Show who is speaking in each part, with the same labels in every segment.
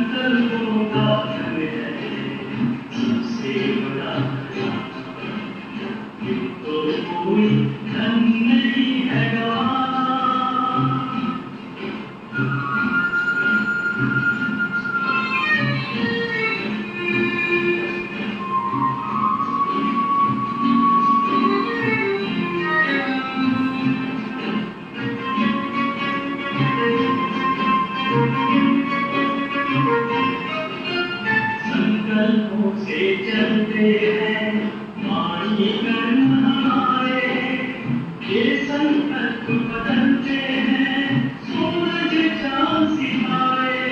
Speaker 1: संकल्पों का धन है सबसे बड़ा धन, तो कोई धन नहीं है गवारा। संकल्पों से चलते हैं वाणी कर्म हमारे, ये संकल्प बदलते हैं सूरज चांद सितारे।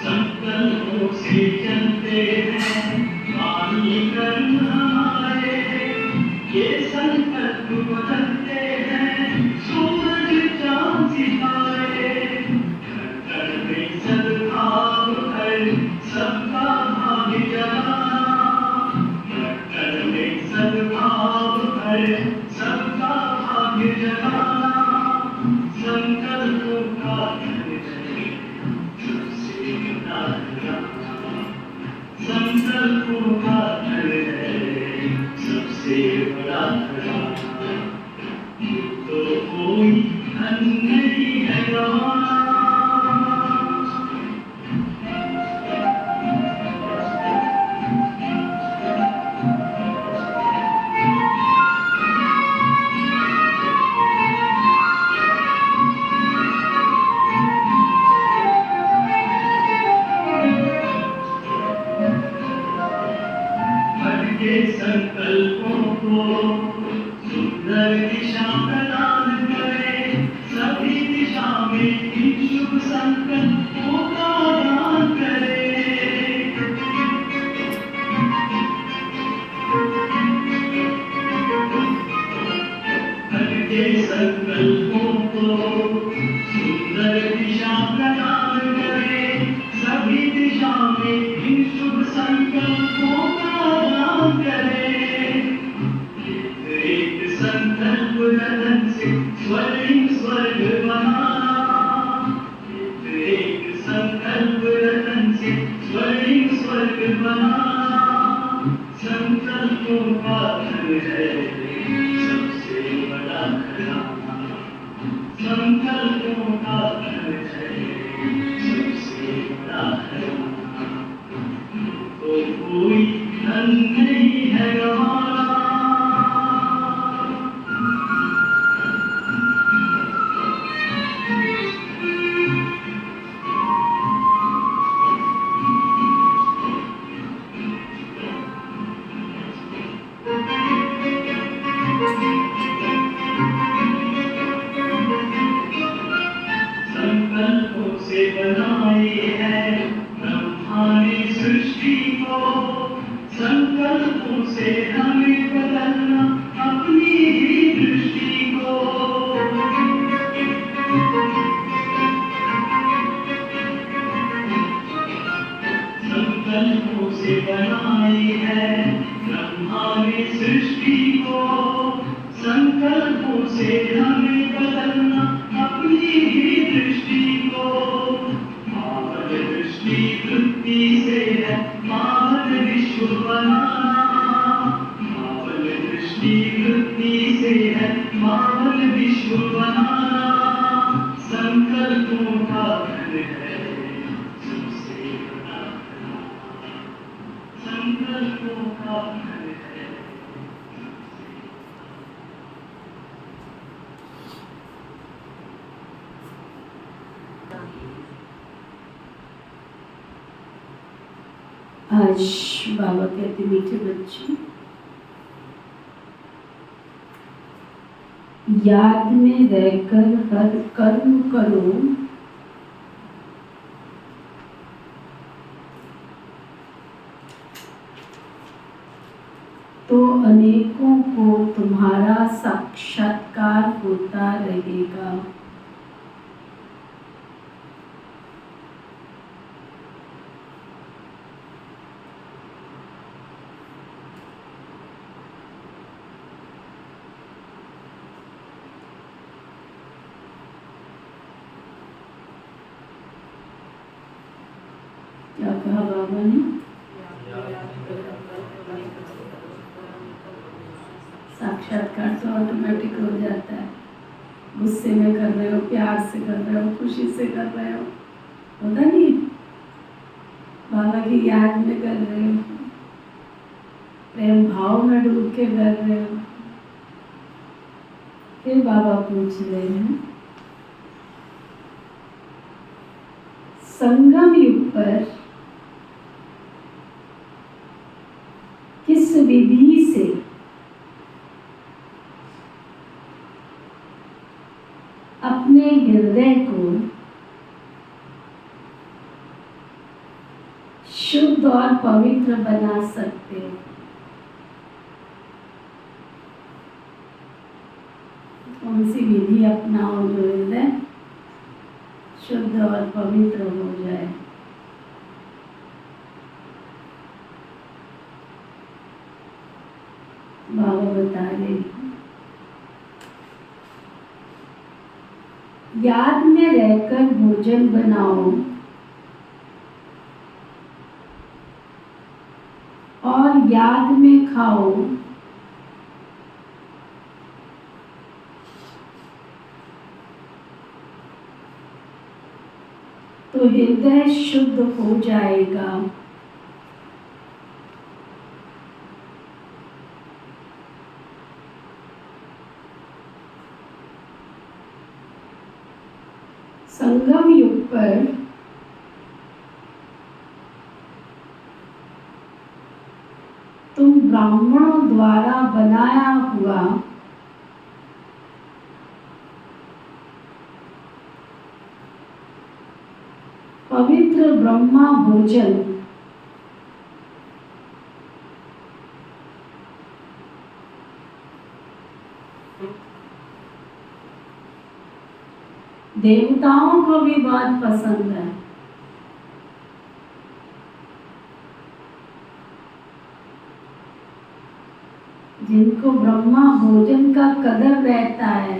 Speaker 1: संकल्पों से चलते हैं वाणी कर्म हमारे, ये संकल्प बदलते हैं सूरज चांद सितारे। घर घर में सद्भाव है सबका भाग्य जगाना, घर घर में सद्भाव है सबका भाग्य जगाना। संकल्पों का धन है सबसे बड़ा धन, संकल्पों का धन है सबसे बड़ा धन, तो कोई धन नहीं है गवारा। के संकल्पों को सुंदर दिशा प्रदान करे, सभी दिशा में इन शुभ संकल्पों का दान करे। मन के संकल्पों को सुंदर दिशा प्रदान करे, सभी दिशा में इन शुभ संकल्पों का दान करे। एक संकल्प रतन से स्वर्णिम स्वर्ग बनाना, एक संकल्प रतन से स्वर्णिम स्वर्ग बनाना। संकल्पों का धन है सबसे बड़ा खजाना, संकल्पों का धन है सबसे बड़ा खजाना, तो कोई धन नहीं है गवारा। संकल्पों से बनाए है ब्रह्मा ने सृष्टि को, संकल्पों से हमें बदलना अपनी ही दृष्टि को। संकल्पों से बनाए है ब्रह्मा ने सृष्टि को, संकल्पों से हमें बदलना अपनी ही दृष्टि को। पावन दृष्टि वृत्ति से है पावन विश्व बनाना, पावन दृष्टि वृत्ति से है पावन विश्व बनाना। संकल्पों का धन है सबसे बड़ा धन, संकल्पों का धन है।
Speaker 2: आज बाबा कहते मीठे बच्चे, याद में रहकर हर कर्म करो, तो अनेकों को तुम्हारा साक्षात्कार होता रहेगा। क्या कहा बाबा ने? साक्षात्कार तो ऑटोमेटिक हो जाता है। गुस्से में कर रहे हो, प्यार से कर रहे हो, खुशी से कर रहे हो, होता नहीं? बाबा की याद में कर रहे हो, प्रेम भाव में डूब के कर रहे हो। फिर बाबा पूछ रहे हैं, संगम युग पर किस विधि से अपने हृदय को शुद्ध और पवित्र बना सकते हो? कौन सी विधि अपनाओ जो हृदय शुद्ध और पवित्र हो जाए? बाबा बता रहे, याद में रहकर भोजन बनाओ और याद में खाओ, तो हृदय शुद्ध हो जाएगा। संगम युग पर तुम ब्राह्मणों द्वारा बनाया हुआ पवित्र ब्रह्मा भोजन देवताओं को भी बहुत पसंद है। जिनको ब्रह्मा भोजन का कदर रहता है,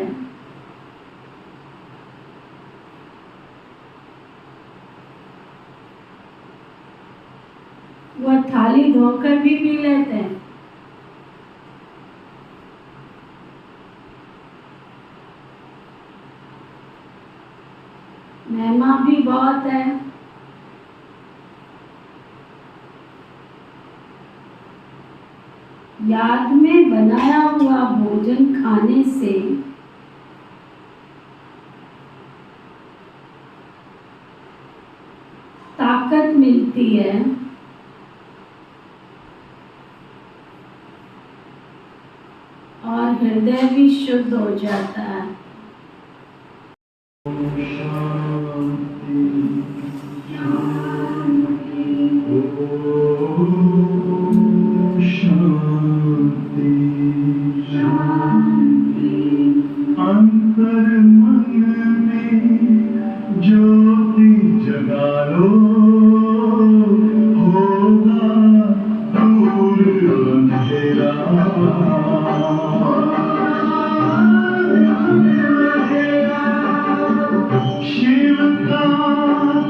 Speaker 2: वह थाली धोकर भी पी लेते हैं। महिमा भी बहुत है। याद में बनाया हुआ भोजन खाने से ताकत मिलती है और हृदय भी शुद्ध हो जाता है।
Speaker 1: अंतर मन में ज्योति जगा लो, होगा दूर अंधेरा। शिव का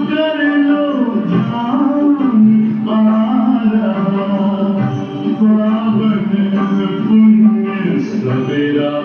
Speaker 1: कर लो ध्यान, आ रहा पावन पुण्य सवेरा।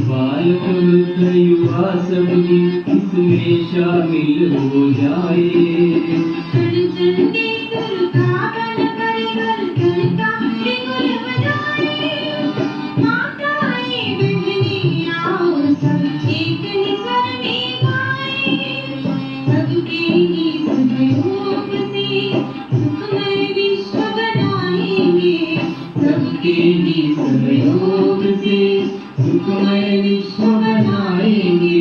Speaker 3: बालक वृद्ध युवा सभी इसमें शामिल हो जाए। सबके ही सहयोग से सुखमय विश्व बनाएंगे।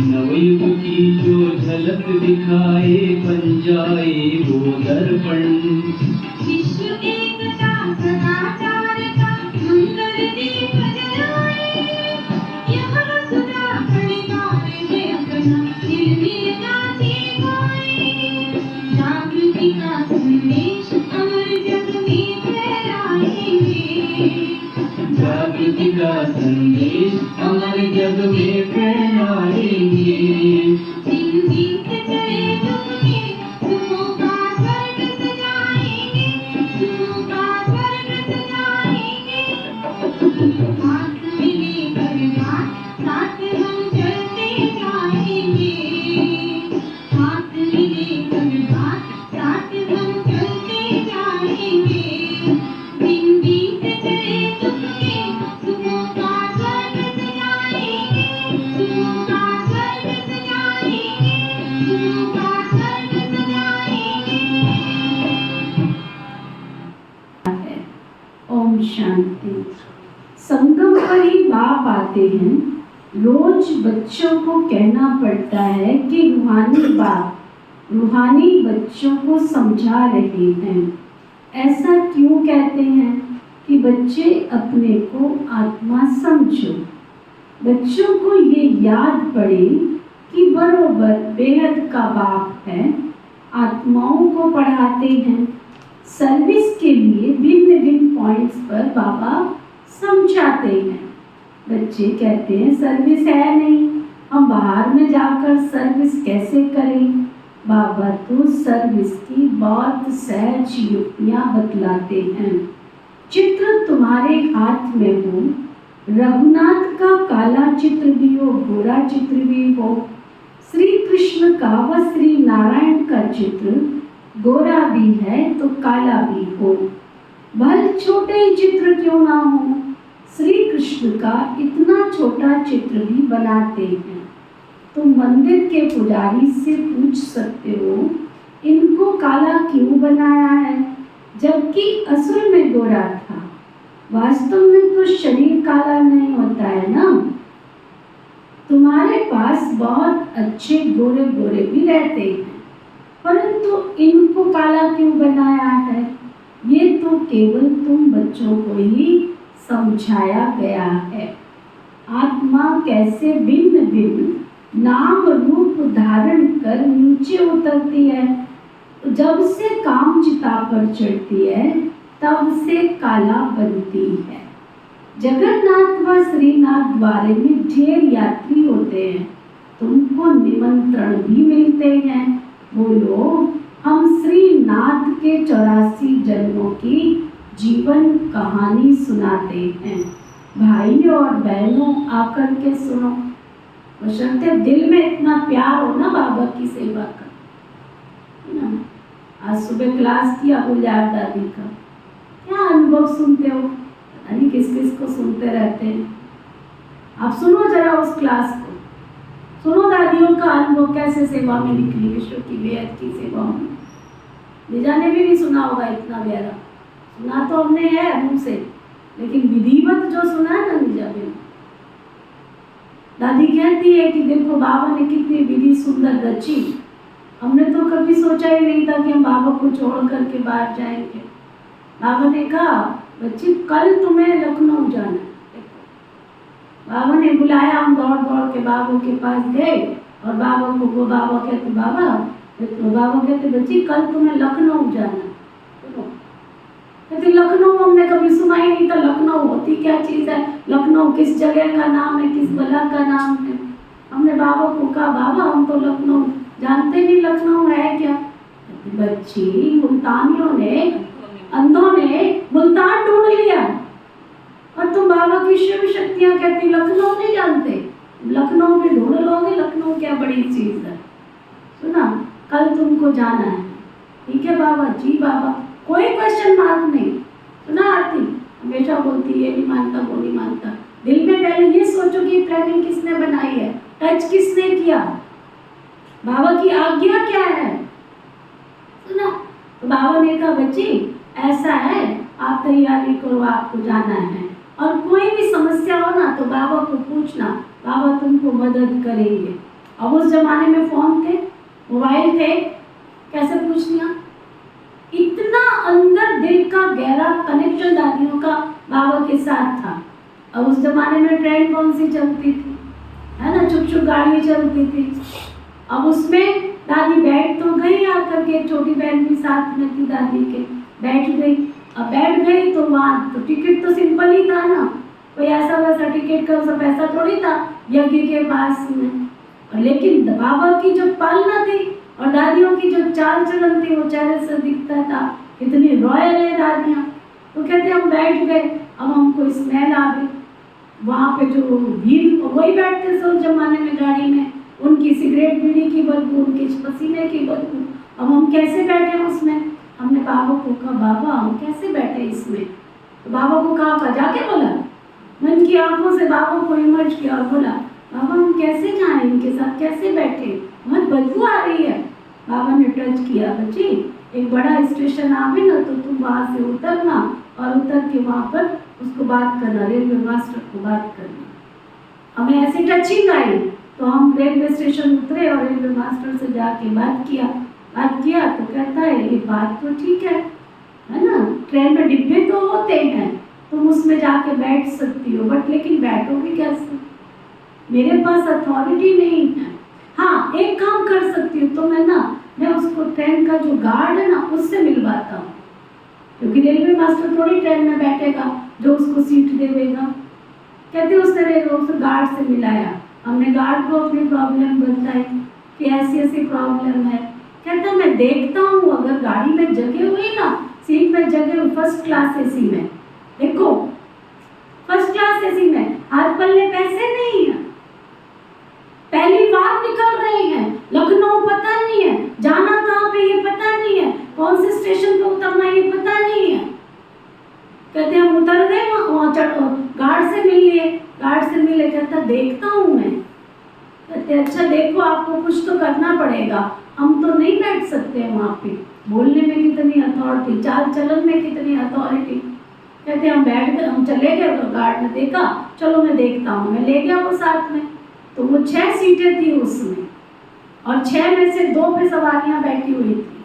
Speaker 3: नवयुग की जो झलक दिखाए बन जाए वो दर्पण।
Speaker 4: विश्व एकता सदाचार का मंगल दीप जलाए। यह वसुधा परिवार है अपना निर्भीकता सिखाए। जागृति का संदेश अमर जग में फैलाएंगे।
Speaker 3: जागृति का संदेश अमर जग में फैलाएंगे।
Speaker 4: जीत चले दुख के सुखों का स्वर्ग सजाएंगे। सुखों का स्वर्ग सजाएंगे। हाथ मिलेकर साथ हम चलते जाएंगे। हाथ मिलेकर साथ हम चलते जाएंगे। दिन बीत चले दुख के सुखों का स्वर्ग सजाएंगे। सुखों का स्वर्ग सजाएंगे। सुखों का स्वर्ग सजाएंगे।
Speaker 2: है। ओम शांति। संगम पर ही बाप आते हैं। रोज बच्चों को कहना पड़ता है कि रूहानी बाप रूहानी बच्चों को समझा रहे हैं। ऐसा क्यों कहते हैं कि बच्चे अपने को आत्मा समझो। बच्चों को ये याद पड़े कि बरोबर बेहद का बाप है। आत्माओं को पढ़ाते हैं। सर्विस के लिए भिन्न भिन्न पॉइंट्स पर बाबा समझाते हैं। बच्चे कहते हैं सर्विस है नहीं, हम बाहर में जाकर सर्विस कैसे करें। बाबा तो सर्विस की बहुत सहज युक्तियाँ बतलाते हैं। चित्र तुम्हारे हाथ में हो, रघुनाथ का काला चित्र भी हो, गोरा चित्र भी हो, श्री कृष्ण का व श्री नारायण का चित्र गोरा भी है तो काला भी हो, भल छोटे ही चित्र क्यों ना हो। श्री कृष्ण का इतना छोटा चित्र भी बनाते हैं। तो मंदिर के पुजारी से पूछ सकते हो इनको काला क्यों बनाया है, जबकि असल में गोरा था। वास्तव में तो शरीर काला नहीं होता है ना। तुम्हारे पास बहुत अच्छे गोरे गोरे भी रहते हैं, परंतु इनको काला क्यों बनाया है, ये तो केवल तुम बच्चों को ही समझाया गया है। आत्मा कैसे भिन्न भिन्न नाम रूप धारण कर नीचे उतरती है। जब से काम चिता पर चढ़ती है तब से काला बनती है। जगन्नाथ व श्रीनाथ द्वारे में ढेर यात्री होते हैं, तुमको निमंत्रण भी मिलते हैं, बोलो, हम श्री नाथ के 84 जन्मों की जीवन कहानी सुनाते हैं। भाइयों और बहनों आकर के सुनो। बशर्ते दिल में इतना प्यार हो ना बाबा की सेवा का, है ना। आज सुबह क्लास किया गुलजार दादी का, क्या अनुभव सुनते हो, पता नहीं किस किस को सुनते रहते हैं। आप सुनो जरा उस क्लास को, सुनो दादियों का अनुभव कैसे सेवा में निकली, विश्व की बेहद की सेवा में। निजा ने भी नहीं सुना होगा इतना गहरा, सुना तो हमने है मुंह से, लेकिन विधिवत जो सुना है ना निजा ने। दादी कहती है कि देखो बाबा ने कितनी विधि सुंदर रची, हमने तो कभी सोचा ही नहीं था कि हम बाबा को छोड़ करके बाहर जाएंगे। बाबा ने कहा बच्ची कल तुम्हें लखनऊ जाना है। बाबा ने बुलाया, हम दौड़ दौड़ के बाबा के पास गए और बाबा को वो बाबा कहते बाबा कहते बच्ची कल तुम्हें लखनऊ जाना है। कहते लखनऊ हमने कभी सुना ही नहीं था, लखनऊ होती क्या चीज़ है, लखनऊ किस जगह का नाम है, किस बला का नाम है। हमने बाबा को कहा बाबा हम तो लखनऊ जानते नहीं, लखनऊ है क्या। बच्ची मुल्तानियों ने, अंधों ने मुल्तान ढूंढ लिया और तुम बाबा की शिव शक्तियां कहती लखनऊ नहीं जानते। लखनऊ में ढूंढ लोगे, लखनऊ क्या बड़ी चीज है। सुना कल तुमको जाना है, ठीक है बाबा। जी बाबा, कोई क्वेश्चन मार्क नहीं। सुना आरती हमेशा बोलती ये नहीं मानता वो नहीं मानता। दिल में पहले ये सोचो कि प्लानिंग किसने बनाई है, टच किसने किया, बाबा की आज्ञा क्या है। सुना तो बाबा ने कहा बच्ची ऐसा है, आप तैयारी करो, आपको जाना है और कोई भी समस्या हो ना तो बाबा को पूछना, बाबा तुमको मदद करेंगे। अब उस जमाने में फोन थे, मोबाइल थे, कैसे पूछ लिया। इतना अंदर दिल का गहरा कनेक्शन दादियों का बाबा के साथ था। अब उस जमाने में ट्रेन कौन सी चलती थी, है ना, चुप चुप गाड़ी चलती थी। अब उसमें दादी बैठ तो गई, आकर के छोटी बहन भी साथ में थी दादी के, बैठ गई। अब बैठ गई तो वहाँ तो टिकट तो सिंपल ही था ना, कोई ऐसा वैसा टिकट का सब पैसा थोड़ी था यज्ञ के पास में। लेकिन बाबा की जो पालना थी और दादियों की जो चाल चलन थी वो चेहरे से दिखता था, कितनी रॉयल है दादियाँ। तो कहते हम बैठ गए, अब हमको स्मेल आ गई। वहाँ पे जो भीड़ वही बैठते थे उस जमाने में गाड़ी में, उनकी सिगरेट बीड़ी की बदबू, उनके पसीने की बदबू। अब हम कैसे बैठे उसमें। हमने बाबा को कहा बाबा हम कैसे बैठे इसमें। तो बाबा को कहा जाके बोला, मन की आंखों से बाबा को इमर्ज किया और बोला बाबा हम कैसे जाएं, इनके साथ कैसे बैठे, बहुत बदबू आ रही है। बाबा ने टच किया, बच्ची एक बड़ा स्टेशन आवे ना तो तुम वहाँ से उतरना और उतर के वहाँ पर उसको बात करना, रेलवे मास्टर को बात करना। हमें ऐसी टचिंग आई तो हम रेलवे स्टेशन उतरे और रेलवे मास्टर से जाके बात किया तो कहता है ये बात तो ठीक है ना, ट्रेन में डिब्बे तो होते हैं, तुम उसमें जाके बैठ सकती हो, बट लेकिन बैठोगी कैसे, मेरे पास अथॉरिटी नहीं है। हाँ एक काम कर सकती हूँ तो मैं उसको ट्रेन का जो गार्ड है ना उससे मिलवाता हूँ, क्योंकि रेलवे मास्टर थोड़ी ट्रेन में बैठेगा जो उसको सीट देगा। कहते उसने उस गार्ड से मिलाया, हमने गार्ड को अपनी प्रॉब्लम बताई कि ऐसी ऐसी प्रॉब्लम है। कहता मैं देखता हूँ अगर गाड़ी में जगह हुई ना, सीट में जगह हुई, फर्स्ट क्लास एसी में, देखो फर्स्ट क्लास एसी में हाथ पल्ले पैसे नहीं है, पहली बार निकल रहे हैं, लखनऊ पता नहीं है, जाना कहाँ पे ये पता नहीं है, कौन से स्टेशन पे उतरना ये पता नहीं है। कहते हम उतर गए, वहाँ चढ़ो, गार्ड से मिल लिए, गार्ड से मिले। कहता देखता हूँ मैं। कहते अच्छा देखो आपको कुछ तो करना पड़ेगा, हम तो नहीं बैठ सकते वहाँ पे। बोलने में कितनी अथॉरिटी, चाल चलन में कितनी अथॉरिटी। कहते हम बैठ गए, हम चले गए, गार्ड ने देखा, चलो मैं देखता हूँ, मैं ले गया वो साथ में। तो वो 6 सीटें थी उसमें और 6 में से 2 पे सवारियाँ बैठी हुई थी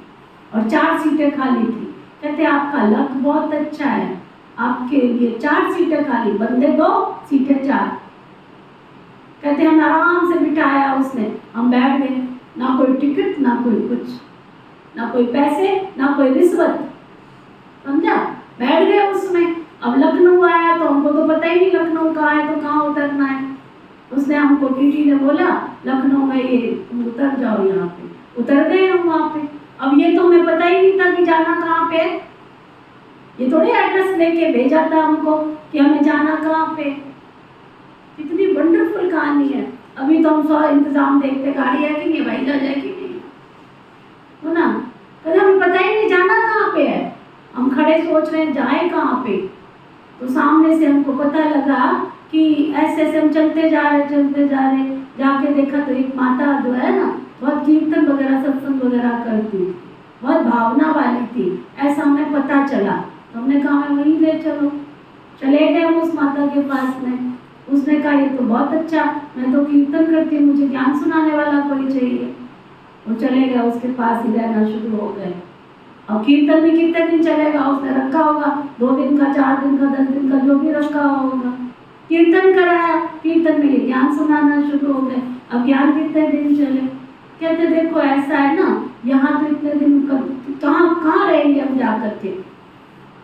Speaker 2: और 4 सीटें खाली थी। कहते आपका लक बहुत अच्छा है, आपके लिए 4 सीटें खाली, बंदे 2 सीटें 4। कहते हम आराम से बिठाया उसने, हम बैठ गए, ना कोई टिकट ना कोई कुछ, ना कोई पैसे ना कोई रिश्वत, समझा, बैठ गए उसमें। अब लखनऊ आया तो हमको तो पता ही नहीं लखनऊ कहाँ है तो कहाँ उतरना है। उसने हमको टीटी ने बोला लखनऊ में ये तुम उतर जाओ यहाँ पे। उतर गए हम वहाँ पे। अब ये तो हमें पता ही नहीं था कि जाना कहाँ पे है, ये थोड़ी एड्रेस लेके भेजा था हमको कि हमें जाना कहाँ पे। कितनी वंडरफुल कहानी है। अभी तो हम सारा इंतजाम देखते, गाड़ी है कि नहीं, भाई जा जाए कि नहीं, हो ना। कभी हमें पता ही नहीं जाना कहाँ पे है, हम खड़े सोच रहे हैं जाए कहाँ पे। तो सामने से हमको पता लगा कि ऐसे ऐसे हम चलते जा रहे, जाके देखा तो एक माता जो है ना बहुत कीर्तन वगैरह सत्संग वगैरह करती, बहुत भावना वाली थी, ऐसा हमें पता चला। तो हमने कहा हमें वहीं ले चलो। चले गए हम उस माता के पास में। उसने कहा ये तो बहुत अच्छा, मैं तो कीर्तन करती हूँ, मुझे ज्ञान सुनाने वाला कोई चाहिए। वो चले गए, उसके पास ही रहना शुरू हो गए। और कीर्तन में कितने दिन चलेगा, उसने रखा होगा 2 दिन का, 4 दिन का, 10 दिन का, जो भी रखा होगा। कीर्तन कराया, कीर्तन में ये ज्ञान सुनाना शुरू हो गए। अब ज्ञान कितने दिन चले, कहते देखो ऐसा है ना, यहाँ तो इतने दिन कहाँ रहेंगे हम जा करके।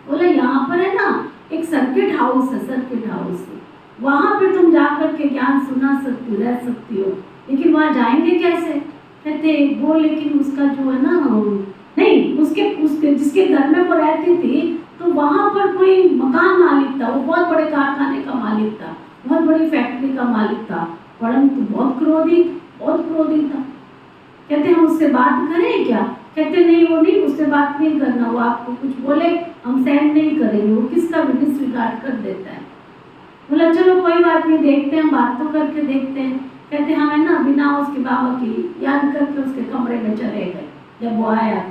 Speaker 2: बोले यहाँ पर है ना एक सर्किट हाउस है, सर्किट हाउस है, वहाँ पे तुम जा करके ज्ञान सुना सकती हो, रह सकती हो। लेकिन वहाँ जाएंगे कैसे, कहते वो लेकिन उसका जो है ना, नहीं उसके जिसके घर में वो रहती थी तो वहाँ पर कोई मकान मालिक था, वो बहुत बड़े कारखाने का मालिक था, बहुत बड़ी फैक्ट्री का मालिक था, परंतु बहुत क्रोधी था। कहते हम उससे बात करें क्या, कहते नहीं वो नहीं, उससे बात नहीं करना, वो आपको कुछ बोले हम सहन नहीं करेंगे, वो किसका भी डिसरिगार्ड कर देता है। बोला चलो कोई बात नहीं, देखते हैं, बात तो करके देखते हैं। कहते हमें ना बिना उसके बाबा की याद करके उसके कमरे में चले गए। जब वो आया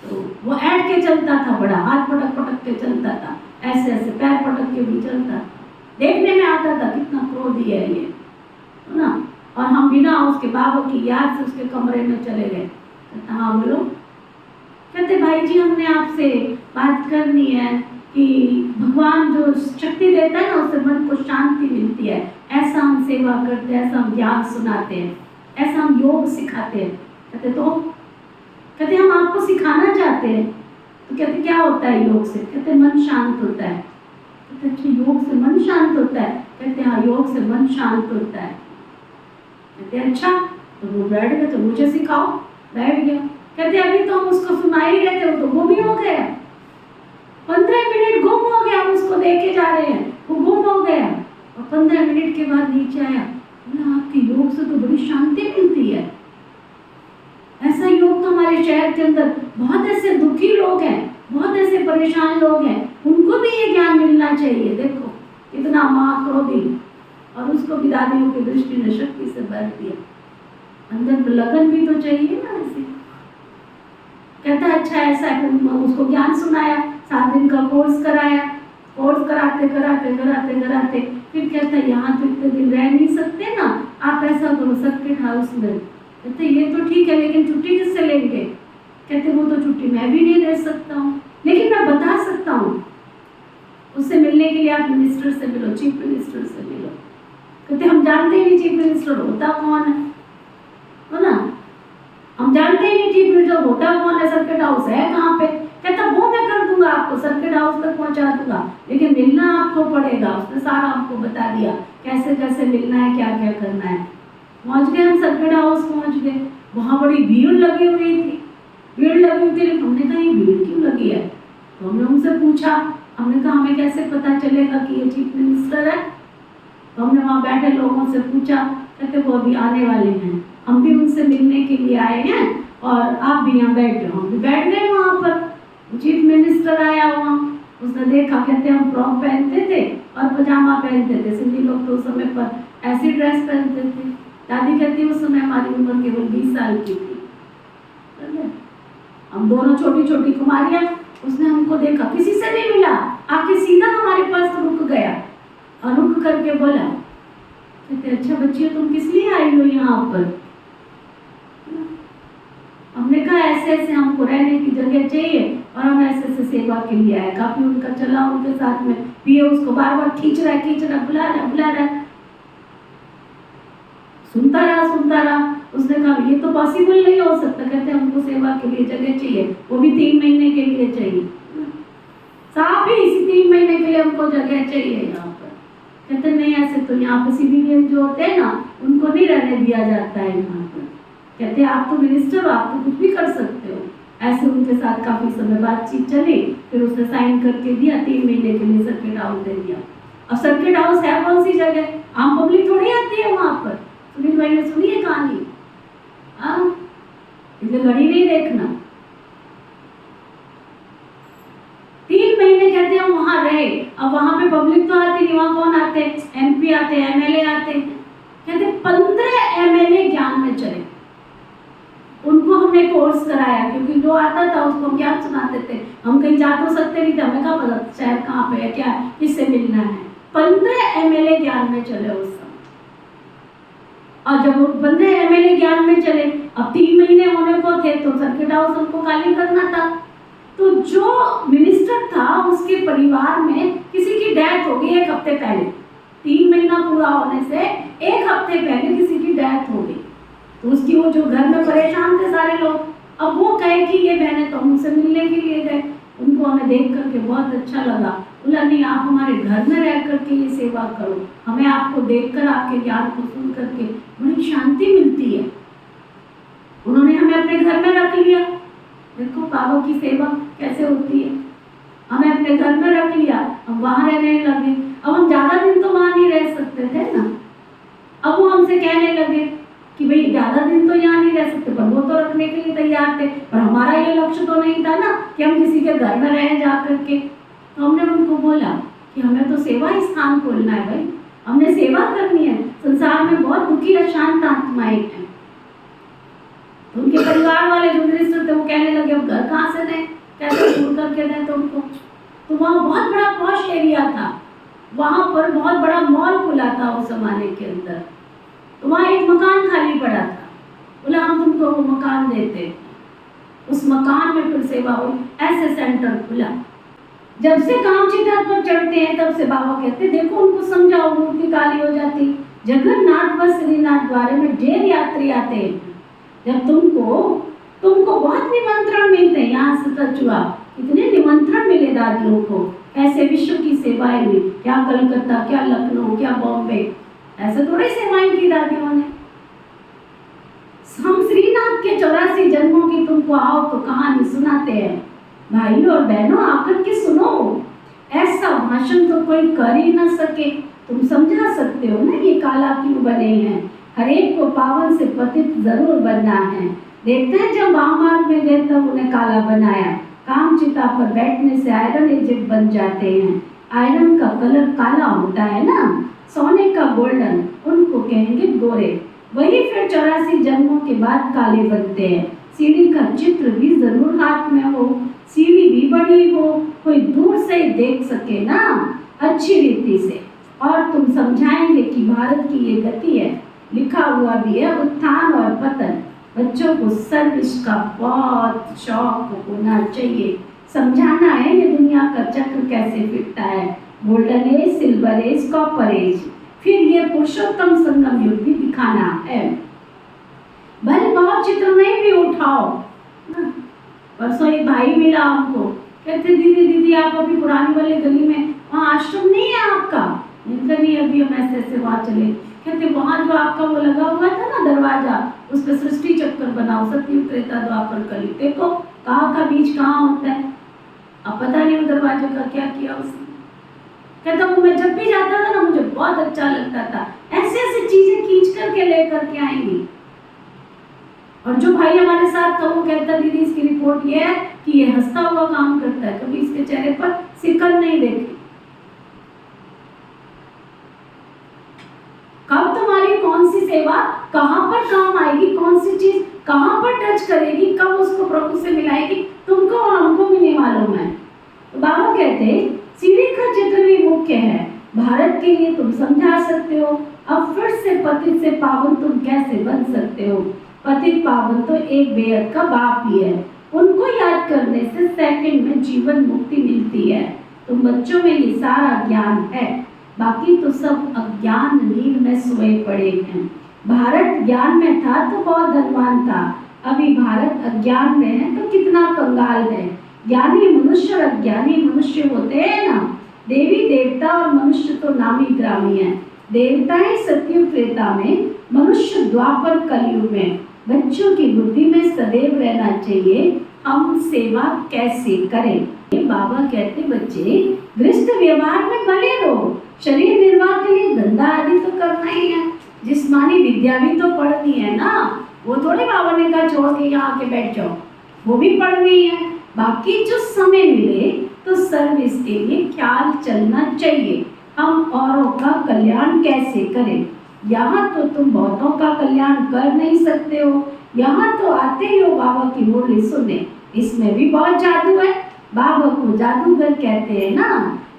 Speaker 2: तो वो ऐड के चलता था, बड़ा हाथ पटक के चलता था, ऐसे ऐसे पैर पटक के भी चलता था, देखने में आता था कितना क्रोधी है ये, है ना। और हम बिना उसके बाबा की याद से उसके कमरे में चले गए। कहता हाँ बोलो। कहते भाई जी हमने आपसे बात करनी है कि भगवान जो शक्ति देता है ना, उससे मन को शांति मिलती है, ऐसा हम सेवा करते हैं, ऐसा हम ज्ञान सुनाते हैं, ऐसा हम योग सिखाते हैं। कहते तो कहते हम आपको सिखाना चाहते हैं। तो कहते क्या होता है योग से, कहते मन शांत होता है। कहते अच्छा योग से मन शांत होता है, कहते हाँ योग से मन शांत होता है। कहते अच्छा, तो वो बैठ गए, तो मुझे सिखाओ। बैठ गया। कहते अभी तो हम उसको सुना ही रहे थे, वो तो गुम ही हो गया, 15 मिनट गुम हो गया, हम उसको देखे जा रहे हैं, वो गुम हो गया। और 15 मिनट के बाद नीचे आया, बोला आपके योग से तो बड़ी शांति मिलती है। ऐसा योग तो हमारे शहर के अंदर बहुत ऐसे दुखी लोग हैं, बहुत ऐसे परेशान लोग हैं, उनको भी ये ज्ञान मिलना चाहिए। देखो इतना महाक्रोधी, और उसको भी दादियों की दृष्टि ने शक्ति से भर दिया। अंदर लगन भी तो चाहिए ना ऐसी। कहता अच्छा ऐसा है, उसको ज्ञान सुनाया, 7 दिन का कोर्स कराया, कोर्स कराते फिर कहता यहाँ तो इतने दिन रह नहीं सकते ना, आप ऐसा करो सर्किट हाउस में। कहते ये तो ठीक है, लेकिन छुट्टी किससे लेंगे। कहते वो तो छुट्टी मैं भी नहीं दे सकता हूँ, लेकिन मैं बता सकता हूँ। उससे मिलने के लिए आप मिनिस्टर से मिलो, चीफ मिनिस्टर से मिलो। कहते हम जानते ही नहीं चीफ मिनिस्टर होता कौन है ना, हम जानते ही नहीं चीफ मिनिस्टर होता कौन है, सर्किट हाउस है कहाँ पे। कहता वो मैं कर दूंगा, आपको सर्किट हाउस तक पहुंचा दूंगा, लेकिन मिलना आपको पड़ेगा। उसने सारा आपको बता दिया कैसे कैसे मिलना है, क्या क्या करना है। पहुंच गए हम, सर्किट हाउस पहुंच गए। वहाँ बड़ी भीड़ लगी हुई थी, लेकिन हमने कहा ये भीड़ क्यों लगी है। तो हमने उनसे पूछा, हमने कहा हमें कैसे पता चलेगा कि ये चीफ मिनिस्टर है। तो हमने वहाँ बैठे लोगों से पूछा, कहते वो अभी आने वाले हैं, हम भी उनसे मिलने के लिए आए हैं और आप भी यहाँ बैठ जाओ। हम भी बैठ गए वहाँ पर। चीफ मिनिस्टर आया वहाँ, उसने देखा, कहते हम फ्रॉक पहनते थे और पजामा पहनते थे, सिंधी लोग तो उस समय पर ऐसी ड्रेस पहनते थे। दादी कहती उस समय हमारी उम्र केवल 20 साल की थी, हम दोनों छोटी छोटी कुमारियाँ। उसने हमको देखा, किसी से नहीं मिला, आके सीधा हमारे पास रुक गया और रुक करके बोला, कहते अच्छा बच्चियों तुम किस लिए आई हो यहाँ पर। हमने कहा ऐसे ऐसे हमको रहने की जगह चाहिए और हम ऐसे ऐसे सेवा के लिए आए। काफी उनका चला, उनके साथ में पिए, उसको बार बार खींच रहा, बुला रहा, सुनता रहा। उसने कहा ये तो पॉसिबल नहीं हो सकता। कहते हमको सेवा के लिए जगह चाहिए, वो भी 3 महीने के लिए चाहिए। साहब ही इसी 3 महीने के लिए हमको जगह चाहिए यहाँ पर। कहते नहीं ऐसे तो यहाँ पर सिविलियन जो होते हैं ना, उनको नहीं रहने दिया जाता है यहाँ पर। कहते हैं आप तो मिनिस्टर हो, आप तो कुछ भी कर सकते हो। ऐसे उनके साथ काफी समय बातचीत चली, फिर उसने साइन करके दिया, 3 महीने के लिए सर्किट हाउस दे दिया। अब सर्किट हाउस है कौन सी जगह, आम पब्लिक थोड़ी आती है वहां पर। सुनील भाई ने सुनी है कहानी, इसलिए घड़ी नहीं देखना। 3 महीने कहते हैं वहां रहे। अब वहां पे पब्लिक तो आती नहीं, वहां कौन आते, MP आते, MLA आते। कहते 15 MLA ज्ञान में चले। उनको हमने कोर्स कराया, क्योंकि जो आता था उसको हम ज्ञान सुनाते थे। हम कहीं जा तो सकते नहीं थे, हमें क्या पता शहर कहाँ पे है, क्या किससे मिलना है। 15 MLA ज्ञान में चले उस समय। और जब वो 15 MLA ज्ञान में चले, अब 3 महीने होने को थे तो सर्किट हाउस हमको खाली करना था। तो जो मिनिस्टर था उसके परिवार में किसी की डेथ हो गई 1 हफ्ते पहले। 3 महीना पूरा होने से 1 हफ्ते पहले किसी की डेथ हो गई। तो उसकी वो जो घर में परेशान थे सारे लोग, अब वो कहे कि ये बहनें तो हमसे मिलने के लिए गए, उनको हमें देख करके बहुत अच्छा लगा। बोला नहीं, आप हमारे घर में रह करके ये सेवा करो, हमें आपको देखकर, आपके ज्ञान को सुन करके बड़ी शांति मिलती है। उन्होंने हमें अपने घर में रख लिया। देखो बाबा की सेवा कैसे होती है। हमें अपने घर में रख लिया, हम वहां रहने लगे। अब हम ज्यादा दिन तो वहां नहीं रह सकते थे ना। अब वो हमसे कहने लगे कि भाई ज्यादा दिन तो यहाँ नहीं रह सकते, पर वो तो रखने के लिए तैयार थे। पर हमारा ये लक्ष्य तो नहीं था ना कि हम किसी के घर में रह जा करके। तो हमने उनको बोला कि हमें तो सेवा स्थान खोलना है भाई, हमने सेवा करनी है। संसार में बहुत दुखी अशांत आत्माएं हैं। तो उनके परिवार वाले जो मिनिस्टर थे वो कहने लगे अब घर कहाँ से दें, कैसे दूर करके दें तुमको। तो वहाँ बहुत बड़ा पॉश एरिया था, वहाँ पर बहुत बड़ा मॉल खुला था उस जमाने के अंदर। तो वहाँ एक मकान खाली पड़ा था। बोला हम तुमको वो मकान देते। उस मकान में फिर सेवा हुई, ऐसे सेंटर खुला। जब से कामचिता पर चढ़ते हैं तब से बाबा कहते देखो उनको समझाओ, मूर्ति काली हो जाती। जगन्नाथ व श्रीनाथ द्वारे में ढेर यात्री आते हैं। जब तुमको बहुत निमंत्रण मिलते हैं, यहाँ से तजुआ इतने निमंत्रण मिले दादियों को, ऐसे विश्व की सेवाएं हुई, क्या कलकत्ता, क्या लखनऊ, क्या बॉम्बे, ऐसे थोड़ी सेवाएं की दादियों ने। हम श्रीनाथ के 84 जन्मों की तुमको आओ तो कहानी सुनाते हैं। भाई और बहनों आकर के सुनो, ऐसा भाषण तो कोई कर ही ना सके। तुम समझा सकते हो ना ये काला क्यों बने हैं। हर एक को पावन से पतित जरूर बनना है। देखते हैं जब महामार्ग में गए तब उन्हें काला बनाया। कामचिता पर बैठने से आयरन एजेंट बन जाते हैं। आयरन का कलर काला होता है ना, सोने का गोल्डन, उनको कहेंगे गोरे। वही फिर 84 जन्मों के बाद काले बनते हैं। सीढ़ी का चित्र भी जरूर हाथ में हो, सीढ़ी भी बड़ी हो, कोई दूर से ही देख सके ना अच्छी रीति से। और तुम समझाएंगे कि भारत की ये गति है, लिखा हुआ भी है उत्थान और पतन। बच्चों को सर्विस का बहुत शौक होना चाहिए। समझाना है ये दुनिया का चक्र कैसे फिरता है, golden age, silver age, copper age, फिर ये पुरुषोत्तम संगम युग भी दिखाना है। भले बहुत चित्र नहीं भी उठाओ। परसों एक भाई मिला हमको, कहते दीदी आप अभी पुरानी वाली गली में वहाँ आश्रम नहीं है आपका? नहीं, अभी हम ऐसे वहाँ चले। कहते वहाँ जो आपका वो लगा हुआ था ना दरवाजा, उस पर सृष्टि चक्कर बनाओ, सतयुग त्रेता द्वापर कली। देखो कहाँ का बीज कहाँ होता है, अब पता नहीं वो दरवाजे का क्या किया उसने। कहता वो मैं जब भी जाता था ना मुझे बहुत अच्छा लगता था। ऐसे ऐसे चीजें खींच करके लेकर के आएंगी। और जो भाई हमारे साथ था वो कहता दीदी इसकी रिपोर्ट ये है कि ये हंसता हुआ काम करता है, कभी इसके चेहरे पर सिकन नहीं देखी। कब तुम्हारी कौन सी सेवा कहाँ पर काम आएगी, कौन सी चीज कहाँ पर टच करेगी, कब उसको प्रभु से मिलाएगी, तुमको और हमको भी नहीं मालूम है। तो बाबा कहते सीढ़ी का चित्र भी मुख्य है। भारत के लिए तुम समझा सकते हो। अब फिर से पतित से पावन तुम कैसे बन सकते हो। पतित पावन तो एक बेहद का बाप ही है। उनको याद करने से सेकंड में जीवन मुक्ति मिलती है। तुम बच्चों में ये सारा ज्ञान है, बाकी तो सब अज्ञान नींद में सोए पड़े हैं। भारत ज्ञान में था तो बहुत धनवान था, अभी भारत अज्ञान में है तो कितना कंगाल है। ज्ञानी मनुष्य और अज्ञानी मनुष्य होते हैं ना। देवी देवता और मनुष्य तो नामी ग्रामी है। देवताएं सतयुग त्रेता में, मनुष्य द्वापर कलयुग में। बच्चों की बुद्धि में सदैव रहना चाहिए हम सेवा कैसे करें। बाबा कहते बच्चे गृहस्थ व्यवहार में बने रहो, शरीर निर्वाह के लिए धंधा आदि तो करना ही है, जिस्मानी विद्या भी तो पढ़नी है ना। वो थोड़े बाबा ने कहा छोड़ के यहाँ आके बैठ जाओ, वो भी पढ़नी है। बाकी जो समय मिले तो सर्विस के लिए ख्याल चलना चाहिए, हम औरों का कल्याण कैसे करें। यहाँ तो तुम बहुतों का कल्याण कर नहीं सकते हो, यहाँ तो आते ही हो बाबा की मुरली सुनने, इसमें भी बहुत जादू है। बाबा को जादूगर कहते हैं ना,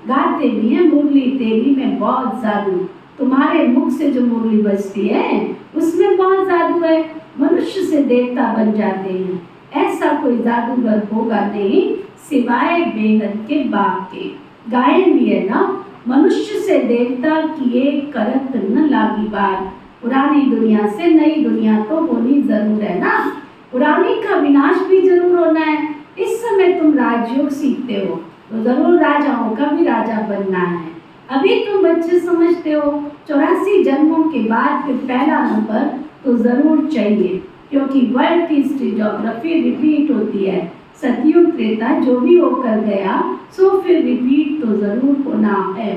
Speaker 2: गाते भी हैं मुरली तेरी में बहुत जादू, तुम्हारे मुख से जो मुरली बजती है उसमें बहुत जादू है, मनुष्य से देवता बन जाते हैं। ऐसा कोई जादूगर होगा नहीं सिवाय बेहद के बाप के। गायन भी है ना, मनुष्य से देवता किए करत न लागी बार। पुरानी दुनिया से नई दुनिया तो होनी जरूर है ना, पुरानी का विनाश भी जरूर होना है। इस समय तुम राजयोग सीखते हो तो जरूर राजाओं का भी राजा बनना है। अभी तुम बच्चे समझते हो 84 जन्मों के बाद फिर पहला नंबर तो जरूर चाहिए, क्योंकि वर्ल्ड की हिस्ट्री ज्योग्राफी रिपीट होती है। सतयुग त्रेता जो भी होकर गया सो फिर रिपीट तो जरूर होना है।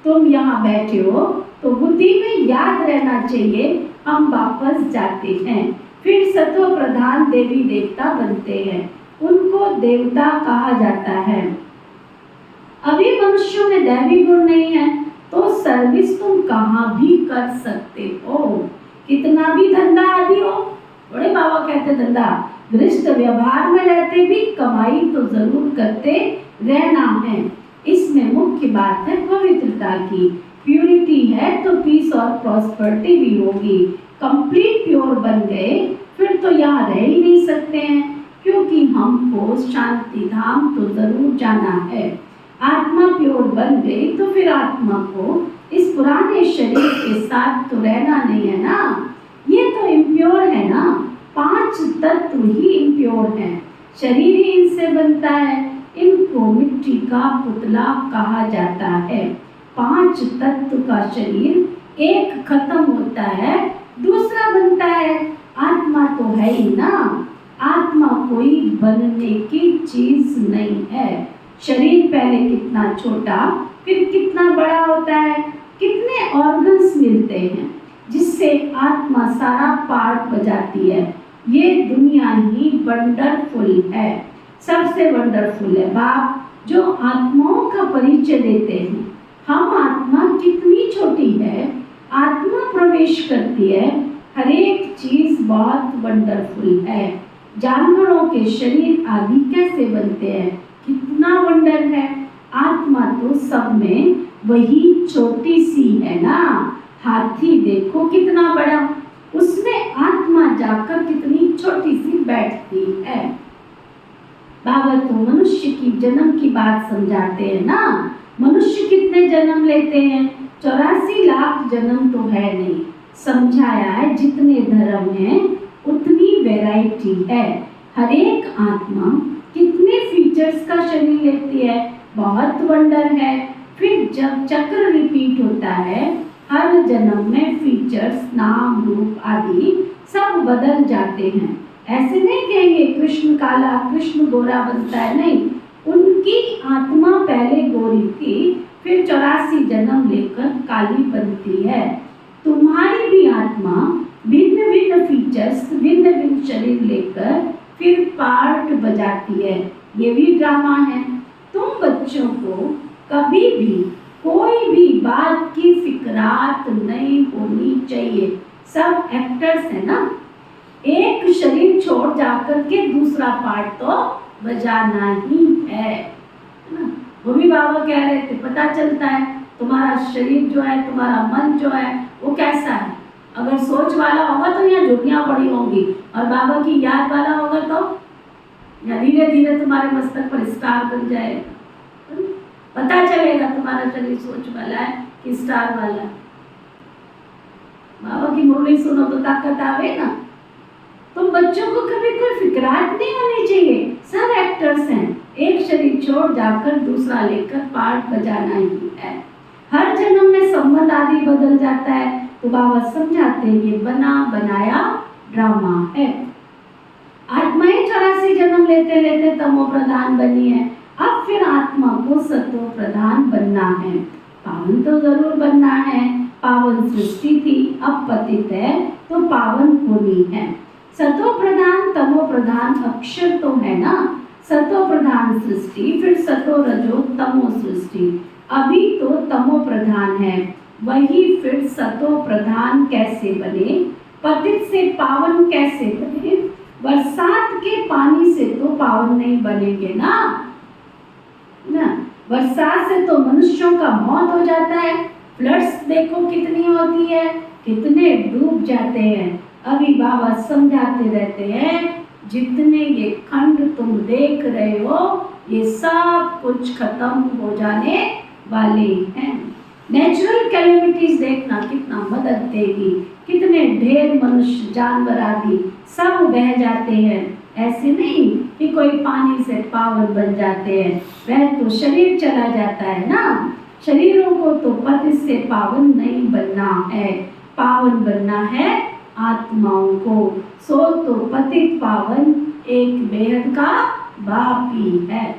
Speaker 2: तुम यहाँ बैठे हो तो बुद्धि में याद रहना चाहिए हम वापस जाते हैं, फिर सत्व प्रधान देवी देवता बनते हैं, उनको देवता कहा जाता है। अभी मनुष्यों में दैवी गुण नहीं है तो सर्विस तुम कहाँ भी कर सकते हो, कितना भी धंधा आदि हो। बड़े बाबा कहते धंधा, गृहस्थ व्यवहार में रहते भी कमाई तो जरूर करते रहना है। इसमें मुख्य बात है पवित्रता की, प्यूरिटी है तो पीस और प्रॉस्पेरिटी भी होगी। कंप्लीट प्योर बन गए फिर तो यहाँ रह ही नहीं सकते हैं, क्योंकि हमको शांति धाम तो जरूर जाना है। आत्मा प्योर बन गई तो फिर आत्मा को इस पुराने शरीर के साथ तो रहना नहीं है ना, ये तो इम्प्योर है ना। 5 तत्व ही इम्प्योर हैं, शरीर ही इनसे बनता है, इनको मिट्टी का पुतला कहा जाता है। 5 तत्व का शरीर एक खत्म होता है दूसरा बनता है, आत्मा तो है ही ना। आत्मा कोई बनने की चीज नहीं है। शरीर पहले कितना छोटा फिर कितना बड़ा होता है, कितने ऑर्गन्स मिलते हैं जिससे आत्मा सारा पार्ट बजाती है। ये दुनिया ही वंडरफुल है, सबसे वंडरफुल है बाप जो आत्माओं का परिचय देते हैं। हम आत्मा कितनी छोटी है, आत्मा प्रवेश करती है, हर एक चीज बहुत वंडरफुल है। जानवरों के शरीर आदि कैसे बनते हैं, कितना वंडर है। आत्मा तो सब में वही छोटी सी है ना। हाथी देखो कितना बड़ा, उसमें आत्मा जाकर कितनी छोटी सी बैठती है। बाबा तो मनुष्य की जन्म की बात समझाते हैं ना। मनुष्य कितने जन्म लेते हैं, 84 लाख जन्म तो है नहीं। समझाया है जितने धर्म हैं उतनी वैरायटी है। हर एक आत्मा कितने फीचर्स का शरीर लेती है, बहुत वंडर है। फिर जब चक्र रिपीट होता है हर जन्म में फीचर्स नाम रूप आदि सब बदल जाते हैं। ऐसे नहीं कहेंगे कृष्ण काला कृष्ण गोरा बनता है, नहीं, उनकी आत्मा पहले गोरी थी फिर 84 जन्म लेकर काली बनती है। तुम्हारी भी आत्मा भिन्न भिन्न फीचर्स भिन्न भिन्न शरीर लेकर फिर पार्ट बजाती है, ये भी ड्रामा है। तुम बच्चों को कभी भी कोई भी बात की फिक्रात नहीं होनी चाहिए, सब एक्टर्स है ना। एक शरीर छोड़ जाकर के दूसरा पार्ट तो बजाना ही है ना। वो भी बाबा कह रहे थे पता चलता है तुम्हारा शरीर जो है तुम्हारा मन जो है वो कैसा है। अगर सोच वाला होगा तो यहाँ झुर्रियाँ पड़ी होंगी, और बाबा की याद वाला होगा तो या धीरे धीरे तुम्हारे मस्तक पर स्टार बन जाएगा। पता चलेगा तुम्हारा शरीर सोच वाला है कि स्टार वाला है। बाबा की मुरली सुनो तो ताकत आवे ना। तो बच्चों को कभी कोई फिक्रात नहीं होनी चाहिए, सब एक्टर्स हैं। एक शरीर छोड़ जाकर दूसरा लेकर पार्ट बजाना ही है। हर जन्म में संबंध आदि बदल जाता है तो बाबा समझाते हैं ये बना बनाया ड्रामा है। आत्माएं 84 जन्म लेते लेते तमो प्रधान बनी है, अब फिर आत्मा को सतो प्रधान बनना है। पावन तो जरूर बनना है, पावन सृष्टि थी, अब पतित है तो पावन होनी है। सतो प्रधान तमो प्रधान अक्षर तो है ना, सतो प्रधान सृष्टि, फिर सतो रजो तमो सृष्टि। अभी तो तमो प्रधान है, वही फिर सतो प्रधान कैसे बने, पतित से पावन कैसे बने। बरसात के पानी से तो पावन नहीं बनेंगे ना, बरसात से तो मनुष्यों का मौत हो जाता है। फ्लड्स देखो कितनी होती है, कितने डूब जाते हैं। अभी बाबा समझाते रहते हैं, जितने ये खंड तुम देख रहे हो ये सब कुछ खत्म हो जाने वाले हैं। नेचुरल कैलेमिटीज देखना कितना मदद देगी, कितने ढेर मनुष्य जानवर आदि सब बह जाते हैं। ऐसे नहीं कि कोई पानी से पावन बन जाते हैं, वह तो शरीर चला जाता है ना। शरीरों को तो पति से पावन नहीं बनना है, पावन बनना है आत्माओं को। सो तो पतित पावन एक बेहद का बाप ही है।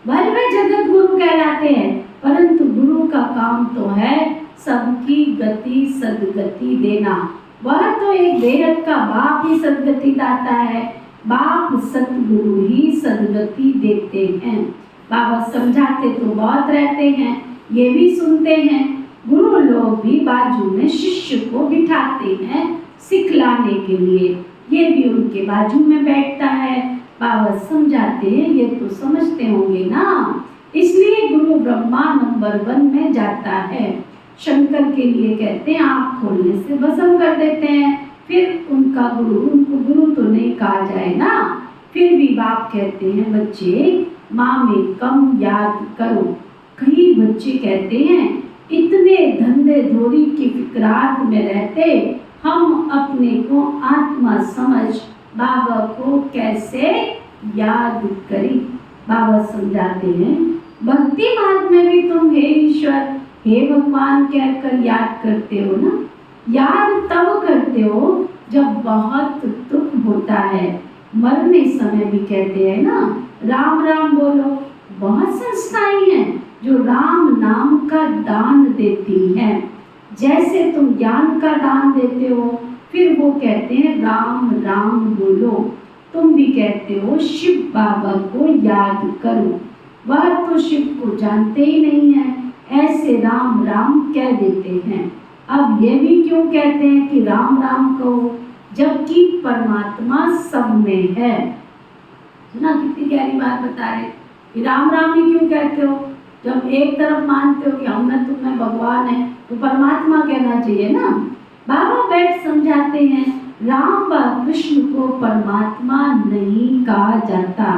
Speaker 2: वह जगत गुरु कहलाते हैं, परंतु गुरु का काम तो है सबकी गति सदगति देना। वह तो एक बेहद का बाप ही सदगति दाता है, बाप सतगुरु ही सदगति देते हैं। बाबा समझाते तो बहुत रहते हैं, ये भी सुनते हैं। गुरु लोग भी बाजू में शिष्य को बिठाते हैं सिखलाने के लिए, ये भी उनके बाजू में बैठता है। बाबा समझाते हैं, ये तो समझते होंगे ना, इसलिए गुरु ब्रह्मा नंबर 1 में जाता है। शंकर के लिए कहते हैं आँख खोलने से भस्म कर देते हैं, फिर उनका गुरु, उनको गुरु तो नहीं कहा जाए ना। फिर भी बाप कहते हैं बच्चे माँ में कम याद करो। कई बच्चे कहते हैं इतने धंधे धोरी की फिक्रात में रहते हम अपने को आत्मा समझ बाबा को कैसे याद करें। बाबा समझाते हैं भक्ति मार्ग में भी तुम हे ईश्वर हे भगवान कहकर याद करते हो ना। याद तब करते हो जब बहुत दुख होता है, मरने समय भी कहते हैं ना राम राम बोलो। बहुत संस्थाएं हैं जो राम नाम का दान देती हैं। जैसे तुम ज्ञान का दान देते हो, फिर वो कहते हैं राम राम बोलो। तुम भी कहते हो शिव बाबा को याद करो, वह तो शिव को जानते ही नहीं है, ऐसे राम राम कह देते हैं। अब ये भी क्यों कहते हैं कि राम राम कहो, जबकि परमात्मा सब में है। सुना कितनी गहरी बात बता रहे कि राम राम ही क्यों कहते हो, जब एक तरफ मानते हो कि हम में तुम में भगवान है तो परमात्मा कहना चाहिए ना। बाबा बैठ समझाते हैं राम व कृष्ण को परमात्मा नहीं कहा जाता,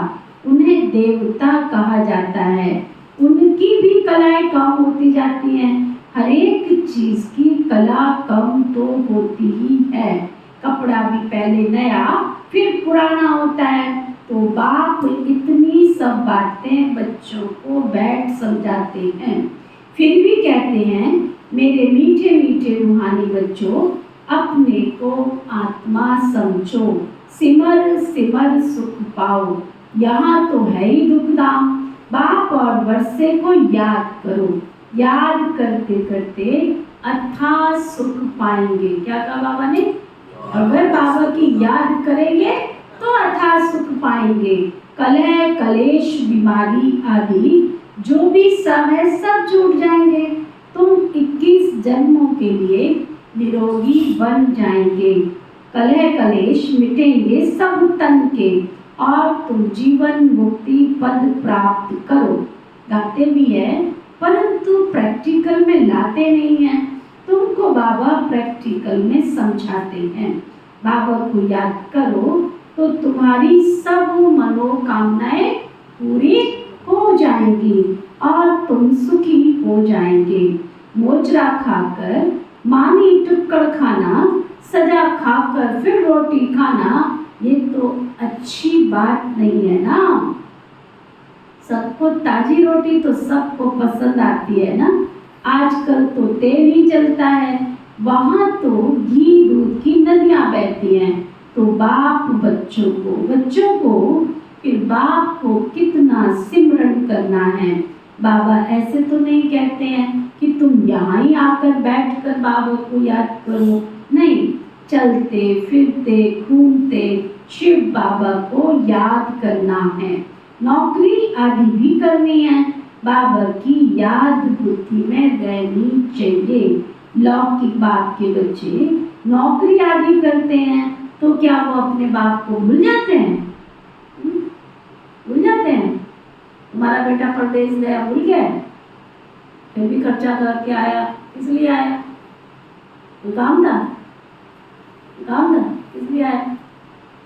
Speaker 2: उन्हें देवता कहा जाता है। उनकी भी कलाएं कम होती जाती हैं, हर एक चीज की कला कम तो होती ही है। कपड़ा भी पहले नया फिर पुराना होता है, तो बाप इतनी सब बातें बच्चों को बैठ समझाते हैं। फिर भी कहते हैं मेरे मीठे मीठे रूहानी बच्चों, अपने को आत्मा समझो, सिमर सिमर सुख पाओ। यहाँ तो है ही दुखधाम, बाप और वर्षे को याद करो। याद करते करते अथाह सुख पाएंगे। क्या कहा बाबा ने? अगर बाबा की याद करेंगे तो अथाह सुख पाएंगे। कलह कलेश बीमारी आदि जो भी सब है सब छूट जाएंगे। तुम 21 जन्मों के लिए निरोगी बन जाएंगे। कलह कलेश मिटेंगे सब तन के, और तुम जीवन मुक्ति पद प्राप्त करो। गाते भी है परंतु प्रैक्टिकल में लाते नहीं हैं। तुमको बाबा प्रैक्टिकल में समझाते हैं। बाबा को याद करो तो तुम्हारी सब मनोकामनाएं पूरी हो जाएंगी और तुम सुखी हो जाएंगे। मोजरा खाकर मानी टुक्कड़ खाना, सजा खाकर फिर रोटी खाना, ये तो अच्छी बात नहीं है ना। सबको ताजी रोटी तो सबको पसंद आती है ना। आजकल तो तेल ही चलता है, वहाँ तो घी दूध की नदियाँ बहती हैं। तो बाप बच्चों को फिर बाप को कितना सिमरन करना है। बाबा ऐसे तो नहीं कहते हैं कि तुम यहाँ ही आकर बैठकर बाबा को याद करो, नहीं, चलते फिरते घूमते शिव बाबा को याद करना है। नौकरी आदि भी करनी है, बाबा की याद बुद्धि में रहनी चाहिए। लौकिक बाप के बच्चे नौकरी आदि करते हैं तो क्या वो अपने बाप को भूल जाते हैं? भूल जाते हैं? तुम्हारा बेटा परदेश गया, भूल गया, फिर भी खर्चा करके आया, इसलिए आया, तो काम था, इसलिए आया,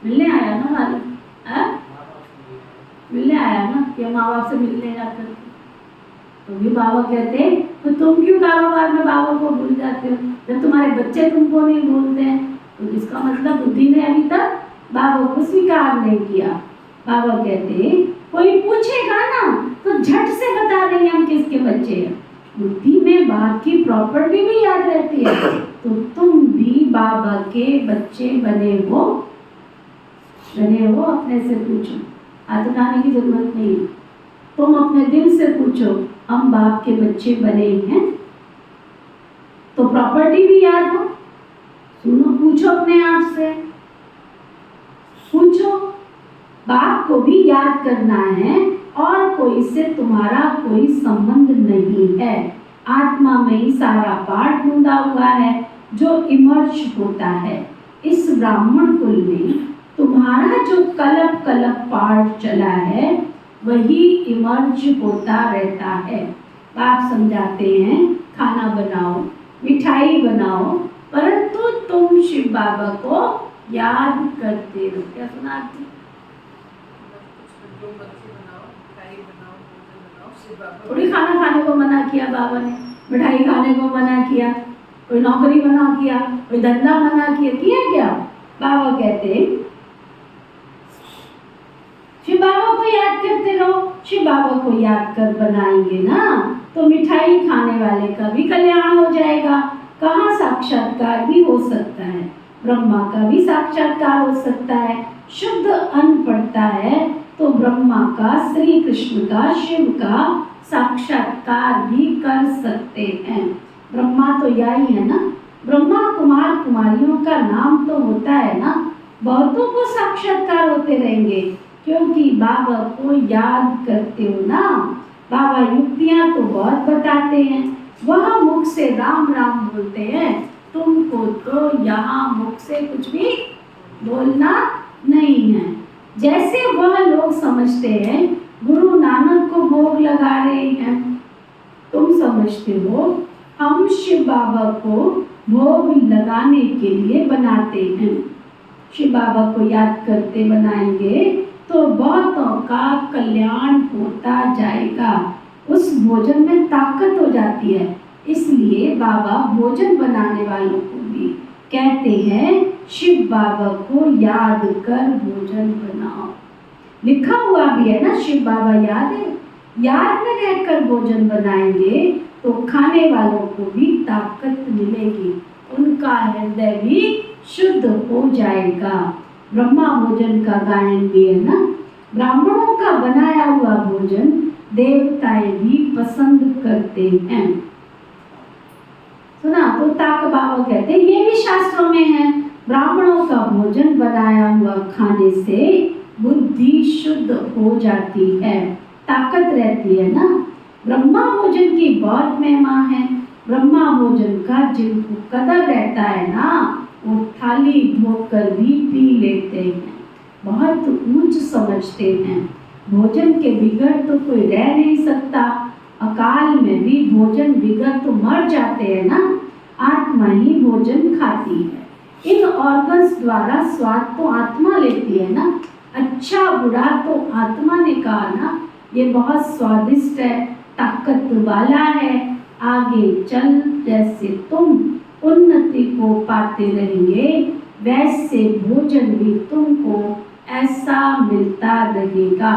Speaker 2: मिलने आया ना मालिक, मिलने आया ना, कि माँ बाप से मिलने जाकर। तो भी बाबा कहते तो तुम क्यों कारोबार में बाबा को भूल जाते हो? जब तुम्हारे बच्चे तुमको नहीं भूलते हैं तो इसका मतलब बुद्धि ने अभी तक बाबा को स्वीकार नहीं किया। बाबा कहते कोई पूछेगा ना तो झट से बता देंगे हम किसके बच्चे हैं। बुद्धि में बाप की प्रॉपर्टी भी याद रहती है। तो तुम भी बाबा के बच्चे बने हो, अपने से पूछो, हाथ उठाने की जरूरत नहीं है। तुम अपने दिल से पूछो, हम बाप के बच्चे बने हैं? तो प्रॉपर्टी भी याद हो। सुनो, पूछो अपने आप से, पूछो। बाप को भी याद करना है और कोई से तुम्हारा कोई संबंध नहीं है। आत्मा में ही सारा पाठ ढूंढा हुआ है जो इमर्ज होता है। इस ब्राह्मण कुल में तुम्हारा जो कलप पाठ चला है वही इमर्ज होता रहता है। बाप समझाते हैं खाना बनाओ, मिठाई बनाओ, परंतु तुम शिव बाबा को याद करते रहो। क्या सुना आपने? थोड़ी खाना खाने को मना किया बाबा ने, मिठाई खाने को मना किया, कोई नौकरी मना किया, कोई धंधा मना किया क्या? बाबा कहते शिव बाबा को याद करते रहो। शिव बाबा को याद कर बनाएंगे ना तो मिठाई खाने वाले का भी कल्याण हो जाएगा। कहाँ साक्षात्कार भी हो सकता है, ब्रह्मा का भी साक्षात्कार हो सकता है। शुद्ध अन्न पड़ता है तो ब्रह्मा का, श्री कृष्ण का, शिव का साक्षात्कार भी कर सकते हैं। ब्रह्मा तो यही है ना, ब्रह्मा कुमार कुमारियों का नाम तो होता है ना, बहुतों को साक्षात्कार होते रहेंगे क्योंकि बाबा को याद करते हो ना। बाबा युक्तियाँ तो बहुत बताते हैं, वह मुख से राम राम बोलते हैं, तुमको तो यहाँ मुख से कुछ भी बोलना नहीं है। जैसे वह लोग समझते हैं गुरु नानक को भोग लगा रहे हैं, तुम समझते हो हम शिव बाबा को भोग लगाने के लिए बनाते हैं। शिव बाबा को याद करते बनाएंगे तो बहुतों का कल्याण होता जाएगा। उस भोजन में ताकत हो जाती है, इसलिए बाबा भोजन बनाने वालों को भी कहते हैं शिव बाबा को याद कर भोजन बनाओ। लिखा हुआ भी है ना, शिव बाबा याद है, याद में रहकर भोजन बनाएंगे तो खाने वालों को भी ताकत मिलेगी, उनका हृदय भी शुद्ध हो जाएगा। ब्रह्मा भोजन का गायन भी है ना, ब्राह्मणों का बनाया हुआ भोजन देवताएं भी पसंद करते हैं। सुना? तो ताक बाबा कहते हैं ये भी शास्त्रों में है, ब्राह्मणों का भोजन बनाया हुआ खाने से बुद्धि शुद्ध हो जाती है, ताकत रहती है ना। ब्रह्मा भोजन की बहुत महिमा है। ब्रह्मा भोजन का जिनको कदर रहता है ना वो थाली धोकर भी पी लेते हैं, बहुत ऊंच समझते हैं। भोजन के बिगड़ तो कोई रह नहीं सकता, अकाल में भी भोजन बिगड़ तो मर जाते हैं ना। आत्मा ही भोजन खाती है, इन ऑर्गन्स द्वारा स्वाद तो आत्मा लेती है ना। अच्छा बुरा तो आत्मा ने कहा ना, ये बहुत स्वादिष्ट है, ताकत वाला है, आगे चल जैसे तुम उन्नति को पाते रहेंगे वैसे भोजन भी तुमको ऐसा मिलता रहेगा।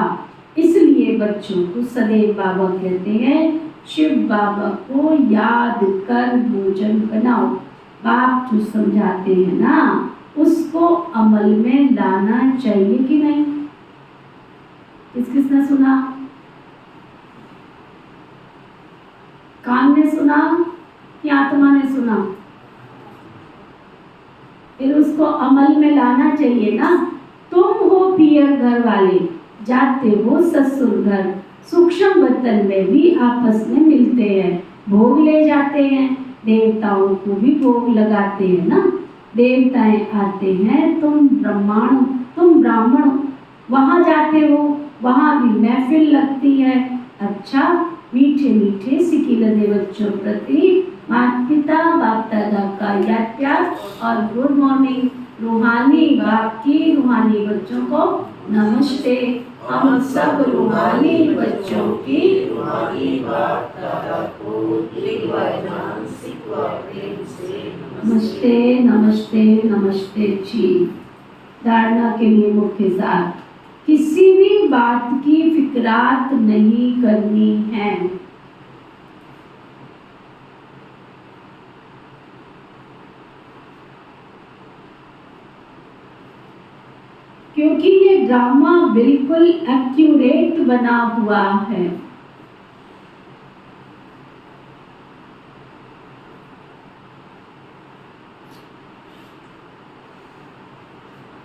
Speaker 2: इसलिए बच्चों को सदैव बाबा कहते हैं शिव बाबा को याद कर भोजन बनाओ। बाप जो समझाते हैं ना उसको अमल में लाना चाहिए कि नहीं? किसने सुना? कान ने सुना कि आत्मा ने सुना? फिर उसको अमल में लाना चाहिए ना। तुम हो पियर घर वाले, जाते हो ससुर घर, सूक्ष्म वतन में भी आपस में मिलते हैं, भोग ले जाते हैं, देवताओं को भी भोग लगाते हैं ना। देवताएं आते हैं, तुम ब्राह्मण वहां जाते हो, वहां भी महफिल लगती है। अच्छा, मीठे मीठे सिकीलदे बच्चों प्रति माता पिता बाप दादा का याद प्यार और गुड मॉर्निंग। रूहानी बाप की रूहानी बच्चों को नमस्ते। हम सब रूहानी बच्चों की रूहानी बाप दादा को प्रेम से नमस्ते नमस्ते नमस्ते जी। धारणा के लिए मुख्य सार, किसी भी बात की फिक्रात नहीं करनी है। क्योंकि ये ड्रामा बिल्कुल एक्यूरेट बना हुआ है।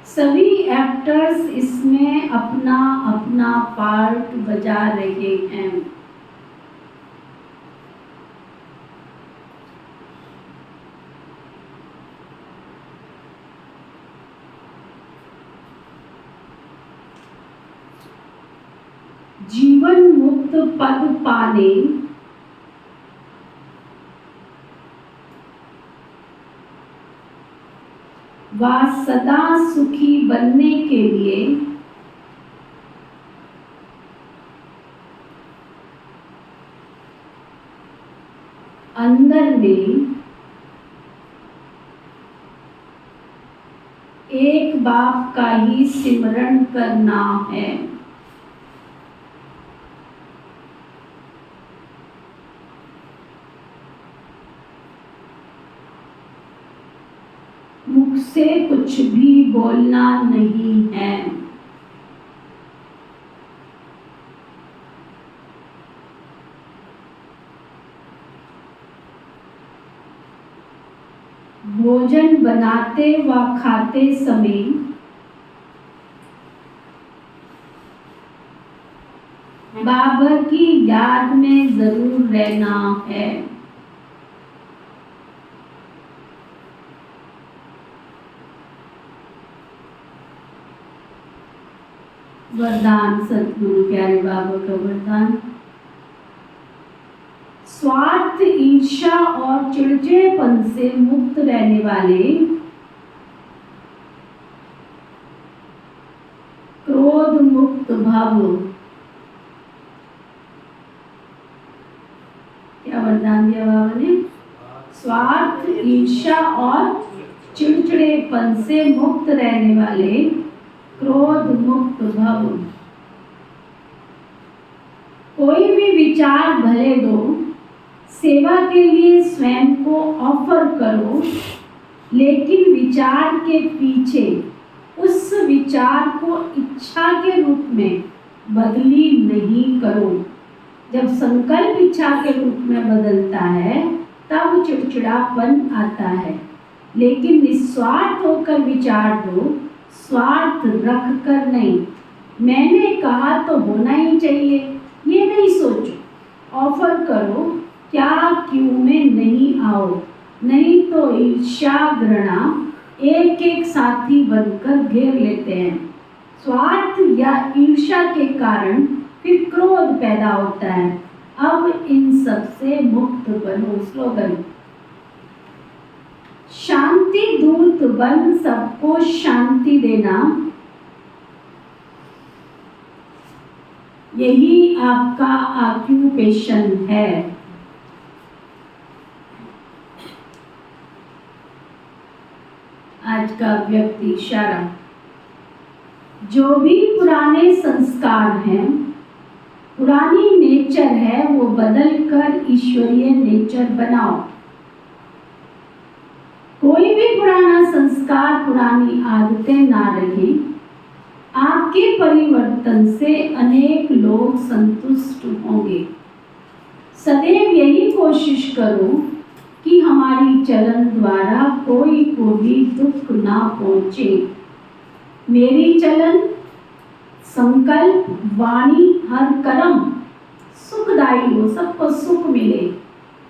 Speaker 2: सभी एक्टर्स इसमें अपना अपना पार्ट बजा रहे हैं। जीवन मुक्त पद पाने व सदा सुखी बनने के लिए अंदर में एक बाप का ही सिमरण करना है। मुख से कुछ भी बोलना नहीं है। भोजन बनाते व खाते समय बाबा की याद में जरूर रहना है। वरदान सतगुरु प्यारे बाबा का वरदान, स्वार्थ ईर्ष्या और चिड़चिड़ेपन से मुक्त रहने वाले, क्रोध मुक्त भव। क्या वरदान दिया बाबा ने? स्वार्थ ईर्ष्या और चिड़चिड़ेपन से मुक्त रहने वाले, क्रोध मुक्त भव। कोई भी विचार भले दो, सेवा के लिए स्वयं को ऑफर करो, लेकिन विचार के पीछे उस विचार को इच्छा के रूप में बदली नहीं करो। जब संकल्प इच्छा के रूप में बदलता है तब चिड़चिड़ापन आता है, लेकिन निस्वार्थ होकर विचार दो, स्वार्थ रख कर नहीं। मैंने कहा तो होना ही चाहिए ये नहीं सोचो, ऑफर करो, क्या क्यों में नहीं आओ, नहीं तो ईर्ष्या घृणा एक एक साथी बनकर घेर लेते हैं। स्वार्थ या ईर्ष्या के कारण फिर क्रोध पैदा होता है। अब इन सब से मुक्त बनो। स्लोगन, शांति दूत बन सबको शांति देना, यही आपका ऑक्यूपेशन है। आज का व्यक्ति इशारा, जो भी पुराने संस्कार हैं, पुरानी नेचर है, वो बदल कर ईश्वरीय नेचर बनाओ। कोई भी पुराना संस्कार, पुरानी आदतें ना रही। आपके परिवर्तन से अनेक लोग संतुष्ट होंगे। सदैव यही कोशिश करो कि हमारी चलन द्वारा कोई को भी दुख ना पहुंचे। मेरी चलन, संकल्प, वाणी, हर कर्म सुखदायी हो, सबको सुख मिले।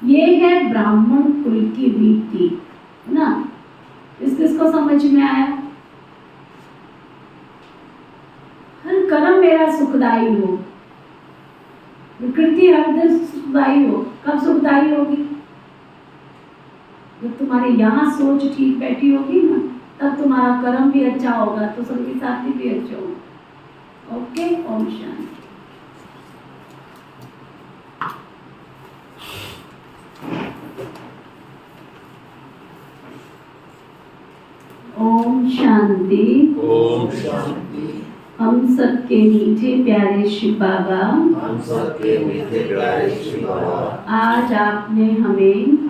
Speaker 2: ये है ब्राह्मण कुल की रीति, है ना। किसको समझ में आया? हर कर्म मेरा सुखदायी हो, विकृति हर दिन सुखदायी हो। कब सुखदायी होगी? जब तुम्हारे यहाँ सोच ठीक बैठी होगी ना, तब तुम्हारा कर्म भी अच्छा होगा, तो संगी साथी भी अच्छे होंगे। ओके, ओम शांति। ओम शांति।
Speaker 5: ओम शांति।
Speaker 2: हम सबके मीठे प्यारे शिव बाबा,
Speaker 5: हम सबके मीठे प्यारे शिव बाबा,
Speaker 2: आज आपने हमें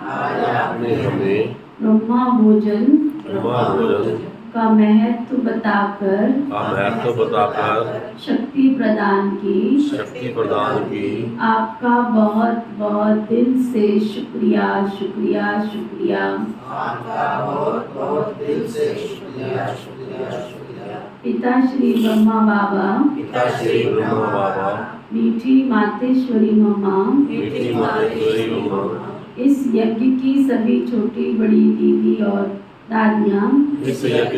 Speaker 2: ब्रह्मा भोजन का महत्व बताकर शक्ति प्रदान की। आपका बहुत बहुत दिल से शुक्रिया, शुक्रिया, शुक्रिया। पिता श्री ब्रह्मा बाबा, मीठी मातेश्वरी मम्मा, इस यज्ञ की सभी छोटी बड़ी दीदी और दादियाँ, इस यज्ञ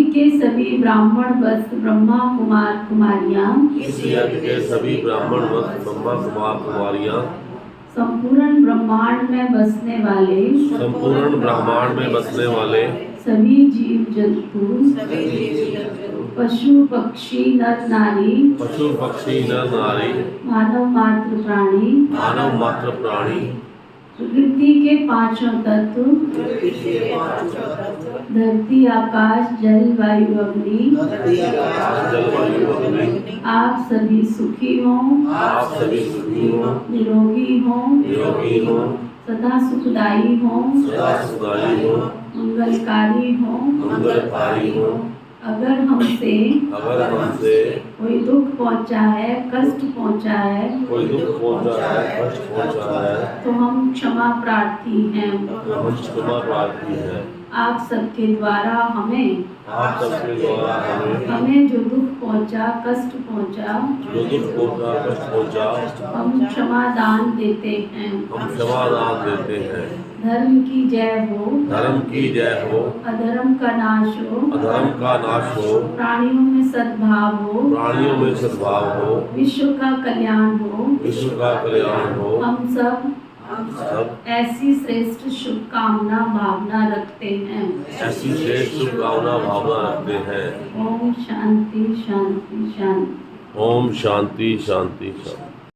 Speaker 2: के सभी ब्राह्मण वत्स ब्रह्मा कुमार कुमारियाँ, संपूर्ण ब्रह्मांड में बसने वाले सभी जीव जंतु, पशु पक्षी नर नारी, मानव मात्र प्राणी, प्रकृति के पांचों तत्व, धरती आकाश जल वायु अग्नि, आप सभी सुखी हों, निरोगी हों, सदा सुखदायी हों, मंगलकारी हों। अगर हमसे कोई दुख पहुंचा है, कष्ट पहुंचा है, तो हम क्षमा प्रार्थी हैं। आप सबके द्वारा हमें जो दुख पहुंचा, कष्ट पहुंचा, हम क्षमादान देते हैं। धर्म की जय हो, अधर्म का नाश हो, प्राणियों में सद्भाव हो, विश्व का कल्याण हो। हम सब ऐसी श्रेष्ठ शुभकामना भावना रखते हैं। ओम शांति शांति शांति।
Speaker 5: ओम शांति शांति शांति।